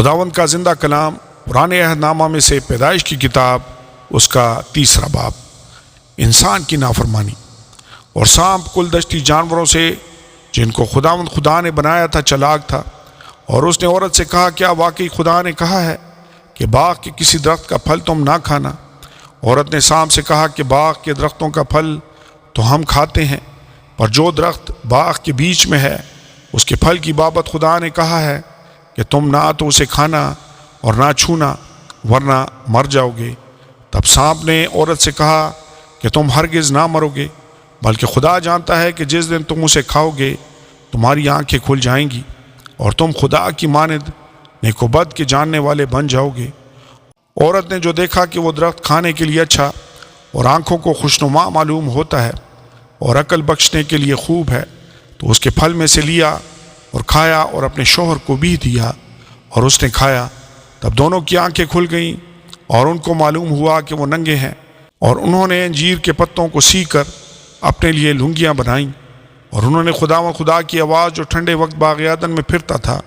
خداوند کا زندہ کلام پرانے عہد نامہ میں سے پیدائش کی کتاب اس کا 3 باب، انسان کی نافرمانی۔ اور سانپ کل دشتی جانوروں سے جن کو خداوند خدا نے بنایا تھا چلاک تھا، اور اس نے عورت سے کہا کیا واقعی خدا نے کہا ہے کہ باغ کے کسی درخت کا پھل تم نہ کھانا؟ عورت نے سانپ سے کہا کہ باغ کے درختوں کا پھل تو ہم کھاتے ہیں، پر جو درخت باغ کے بیچ میں ہے اس کے پھل کی بابت خدا نے کہا ہے کہ تم نہ تو اسے کھانا اور نہ چھونا ورنہ مر جاؤ گے۔ تب سانپ نے عورت سے کہا کہ تم ہرگز نہ مرو گے، بلکہ خدا جانتا ہے کہ جس دن تم اسے کھاؤ گے تمہاری آنکھیں کھل جائیں گی اور تم خدا کی مانند نیک و بد کے جاننے والے بن جاؤ گے۔ عورت نے جو دیکھا کہ وہ درخت کھانے کے لیے اچھا اور آنکھوں کو خوشنما معلوم ہوتا ہے اور عقل بخشنے کے لیے خوب ہے، تو اس کے پھل میں سے لیا اور کھایا اور اپنے شوہر کو بھی دیا، اور اس نے کھایا۔ تب دونوں کی آنکھیں کھل گئیں اور ان کو معلوم ہوا کہ وہ ننگے ہیں، اور انہوں نے انجیر کے پتوں کو سی کر اپنے لیے لنگیاں بنائیں، اور انہوں نے خدا کی آواز جو ٹھنڈے وقت باغ عدن میں پھرتا تھا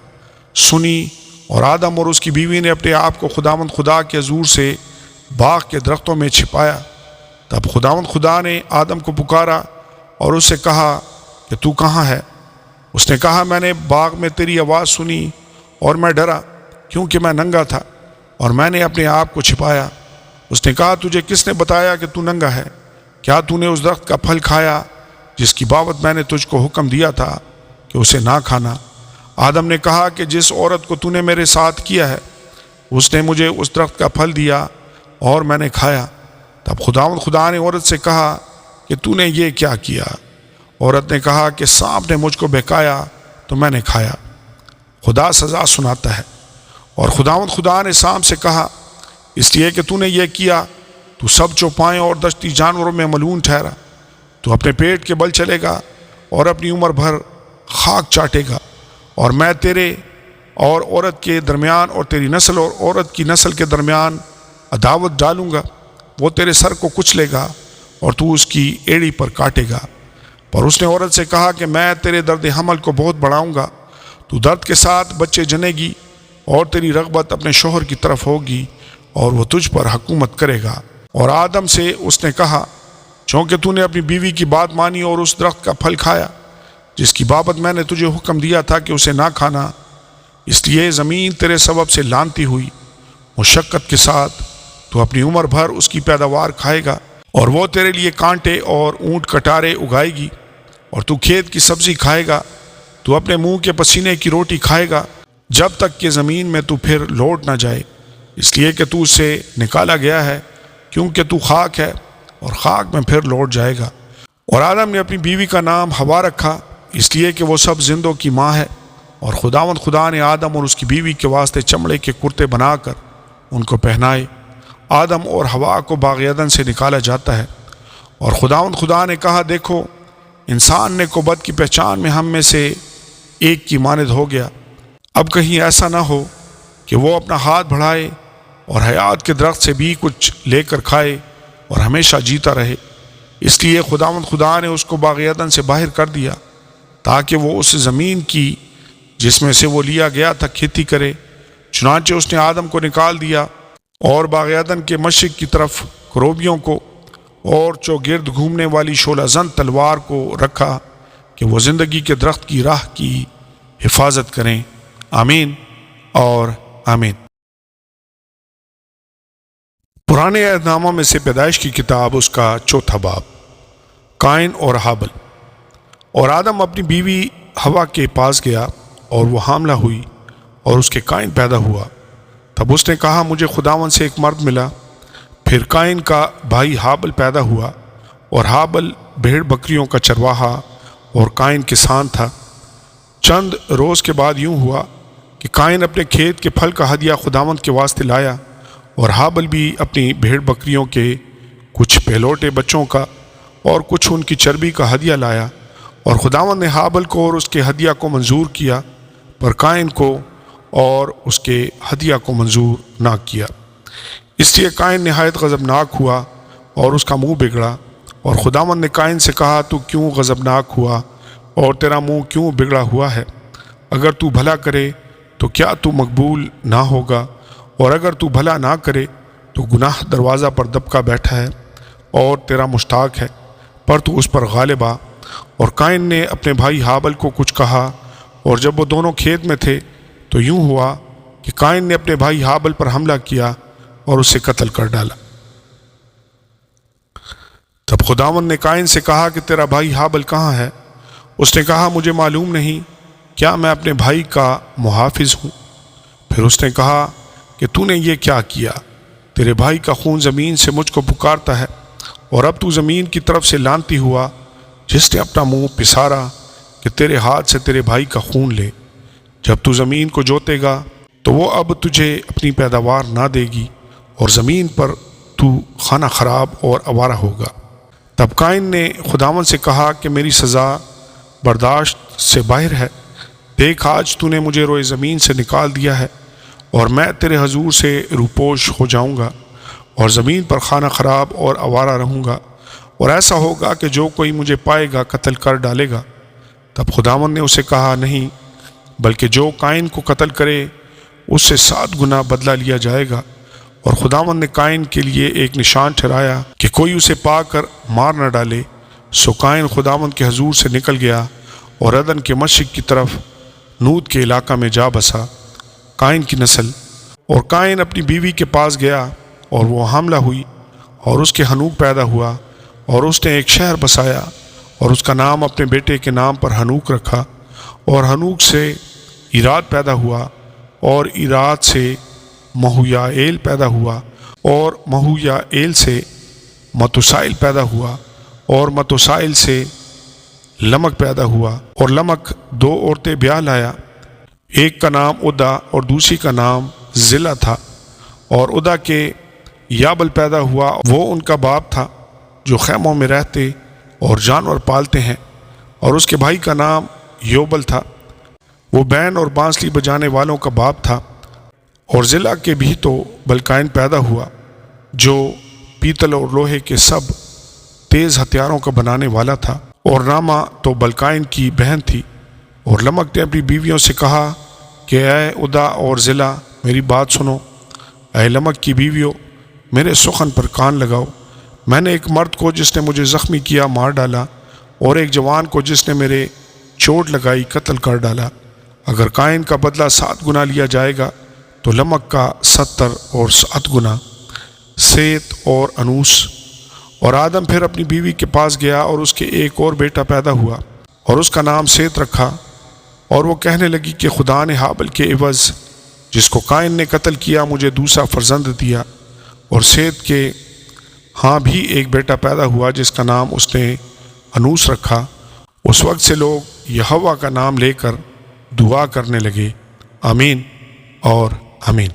سنی، اور آدم اور اس کی بیوی نے اپنے آپ کو خدا کے حضور سے باغ کے درختوں میں چھپایا۔ تب خدا نے آدم کو پکارا اور اس سے کہا کہ تو کہاں ہے؟ اس نے کہا میں نے باغ میں تیری آواز سنی اور میں ڈرا کیونکہ میں ننگا تھا اور میں نے اپنے آپ کو چھپایا۔ اس نے کہا تجھے کس نے بتایا کہ تو ننگا ہے؟ کیا تو نے اس درخت کا پھل کھایا جس کی بابت میں نے تجھ کو حکم دیا تھا کہ اسے نہ کھانا؟ آدم نے کہا کہ جس عورت کو تو نے میرے ساتھ کیا ہے اس نے مجھے اس درخت کا پھل دیا اور میں نے کھایا۔ تب خدا نے عورت سے کہا کہ تو نے یہ کیا کیا؟ عورت نے کہا کہ سانپ نے مجھ کو بہکایا تو میں نے کھایا۔ خدا سزا سناتا ہے۔ اور خدا نے سانپ سے کہا اس لیے کہ تو نے یہ کیا تو سب چوپائیں اور دشتی جانوروں میں ملعون ٹھہرا، تو اپنے پیٹ کے بل چلے گا اور اپنی عمر بھر خاک چاٹے گا، اور میں تیرے اور عورت کے درمیان اور تیری نسل اور عورت کی نسل کے درمیان عداوت ڈالوں گا، وہ تیرے سر کو کچلے گا اور تو اس کی ایڑی پر کاٹے گا۔ پر اس نے عورت سے کہا کہ میں تیرے درد حمل کو بہت بڑھاؤں گا، تو درد کے ساتھ بچے جنے گی اور تیری رغبت اپنے شوہر کی طرف ہوگی اور وہ تجھ پر حکومت کرے گا۔ اور آدم سے اس نے کہا چونکہ تو نے اپنی بیوی کی بات مانی اور اس درخت کا پھل کھایا جس کی بابت میں نے تجھے حکم دیا تھا کہ اسے نہ کھانا، اس لیے زمین تیرے سبب سے لانتی ہوئی، مشقت کے ساتھ تو اپنی عمر بھر اس کی پیداوار کھائے گا، اور وہ تیرے لیے کانٹے اور اونٹ کٹارے اگائے گی، اور تو کھیت کی سبزی کھائے گا، تو اپنے منہ کے پسینے کی روٹی کھائے گا جب تک کہ زمین میں تو پھر لوٹ نہ جائے، اس لیے کہ تو اس سے نکالا گیا ہے، کیونکہ تو خاک ہے اور خاک میں پھر لوٹ جائے گا۔ اور آدم نے اپنی بیوی کا نام ہوا رکھا اس لیے کہ وہ سب زندوں کی ماں ہے۔ اور خدا نے آدم اور اس کی بیوی کے واسطے چمڑے کے کرتے بنا کر ان کو پہنائے۔ آدم اور ہوا کو باغ عدن سے نکالا جاتا ہے، اور خدا نے کہا دیکھو انسان نیک و بد کی پہچان میں ہم میں سے ایک کی مانند ہو گیا، اب کہیں ایسا نہ ہو کہ وہ اپنا ہاتھ بڑھائے اور حیات کے درخت سے بھی کچھ لے کر کھائے اور ہمیشہ جیتا رہے۔ اس لیے خدا نے اس کو باغ عدن سے باہر کر دیا تاکہ وہ اس زمین کی جس میں سے وہ لیا گیا تھا کھیتی کرے۔ چنانچہ اس نے آدم کو نکال دیا اور باغ عدن کے مشرق کی طرف کروبیوں کو اور چوگرد گھومنے والی شعلہ زن تلوار کو رکھا کہ وہ زندگی کے درخت کی راہ کی حفاظت کریں۔ آمین اور آمین۔ پرانے عہد نامہ میں سے پیدائش کی کتاب اس کا 4 باب، قائن اور ہابل۔ اور آدم اپنی بیوی ہوا کے پاس گیا اور وہ حاملہ ہوئی اور اس کے قائن پیدا ہوا۔ تب اس نے کہا مجھے خداوند سے ایک مرد ملا۔ پھر قائن کا بھائی ہابل پیدا ہوا، اور ہابل بھیڑ بکریوں کا چرواہا اور قائن کسان تھا۔ چند روز کے بعد یوں ہوا کہ قائن اپنے کھیت کے پھل کا ہدیہ خداوند کے واسطے لایا، اور ہابل بھی اپنی بھیڑ بکریوں کے کچھ پہلوٹے بچوں کا اور کچھ ان کی چربی کا ہدیہ لایا۔ اور خداوند نے ہابل کو اور اس کے ہدیہ کو منظور کیا، پر قائن کو اور اس کے ہدیہ کو منظور نہ کیا۔ اس لیے قائن نہایت غضبناک ہوا اور اس کا منہ بگڑا۔ اور خداوند نے قائن سے کہا تو کیوں غضبناک ہوا اور تیرا منہ کیوں بگڑا ہوا ہے؟ اگر تو بھلا کرے تو کیا تو مقبول نہ ہوگا، اور اگر تو بھلا نہ کرے تو گناہ دروازہ پر دبکا بیٹھا ہے اور تیرا مشتاق ہے، پر تو اس پر غالب آ۔ اور قائن نے اپنے بھائی ہابل کو کچھ کہا، اور جب وہ دونوں کھیت میں تھے تو یوں ہوا کہ قائن نے اپنے بھائی ہابل پر حملہ کیا اور اسے قتل کر ڈالا۔ تب خداوند نے قائن سے کہا کہ تیرا بھائی ہابل کہاں ہے؟ اس نے کہا مجھے معلوم نہیں، کیا میں اپنے بھائی کا محافظ ہوں؟ پھر اس نے کہا کہ تو نے یہ کیا کیا؟ تیرے بھائی کا خون زمین سے مجھ کو پکارتا ہے، اور اب تو زمین کی طرف سے لانتی ہوا جس نے اپنا منہ پسارا کہ تیرے ہاتھ سے تیرے بھائی کا خون لے۔ جب تو زمین کو جوتے گا تو وہ اب تجھے اپنی پیداوار نہ دے گی، اور زمین پر تو خانہ خراب اور آوارہ ہوگا۔ تب قائن نے خداوند سے کہا کہ میری سزا برداشت سے باہر ہے، دیکھ آج تو نے مجھے روئے زمین سے نکال دیا ہے، اور میں تیرے حضور سے روپوش ہو جاؤں گا اور زمین پر خانہ خراب اور آوارہ رہوں گا، اور ایسا ہوگا کہ جو کوئی مجھے پائے گا قتل کر ڈالے گا۔ تب خداوند نے اسے کہا نہیں، بلکہ جو قائن کو قتل کرے اس سے 7 گنا بدلہ لیا جائے گا۔ اور خداوند نے قائن کے لیے ایک نشان ٹھہرایا کہ کوئی اسے پا کر مار نہ ڈالے۔ سو قائن خداوند کے حضور سے نکل گیا اور عدن کے مشرق کی طرف نود کے علاقہ میں جا بسا۔ قائن کی نسل۔ اور قائن اپنی بیوی کے پاس گیا اور وہ حاملہ ہوئی، اور اس کے حنوک پیدا ہوا، اور اس نے ایک شہر بسایا اور اس کا نام اپنے بیٹے کے نام پر حنوک رکھا۔ اور حنوک سے ایراد پیدا ہوا، اور ایراد سے مہویائیل پیدا ہوا، اور مہویائیل سے متوسائل پیدا ہوا، اور متوسائل سے لمک پیدا ہوا۔ اور لمک 2 عورتیں بیاہ لایا، ایک کا نام ادا اور دوسری کا نام ضلع تھا۔ اور ادا کے یابل پیدا ہوا، وہ ان کا باپ تھا جو خیموں میں رہتے اور جانور پالتے ہیں۔ اور اس کے بھائی کا نام یوبل تھا، وہ بین اور بانسلی بجانے والوں کا باپ تھا۔ اور ضلع کے بھی تو بلقائن پیدا ہوا، جو پیتل اور لوہے کے سب تیز ہتھیاروں کا بنانے والا تھا۔ اور راما تو بلقائن کی بہن تھی۔ اور لمک نے اپنی بیویوں سے کہا کہ اے ادا اور ضلع میری بات سنو، اے لمک کی بیویوں میرے سخن پر کان لگاؤ۔ میں نے ایک مرد کو جس نے مجھے زخمی کیا مار ڈالا، اور ایک جوان کو جس نے میرے چوٹ لگائی قتل کر ڈالا۔ اگر قائن کا بدلہ 7 گنا لیا جائے گا تو لمک کا 70 اور 7 گنا۔ سیت اور انوس۔ اور آدم پھر اپنی بیوی کے پاس گیا، اور اس کے ایک اور بیٹا پیدا ہوا، اور اس کا نام سیت رکھا۔ اور وہ کہنے لگی کہ خدا نے ہابل کے عوض جس کو قائن نے قتل کیا مجھے دوسرا فرزند دیا۔ اور سیت کے ہاں بھی ایک بیٹا پیدا ہوا جس کا نام اس نے انوس رکھا۔ اس وقت سے لوگ یہوہ کا نام لے کر دعا کرنے لگے، آمین اور آمین۔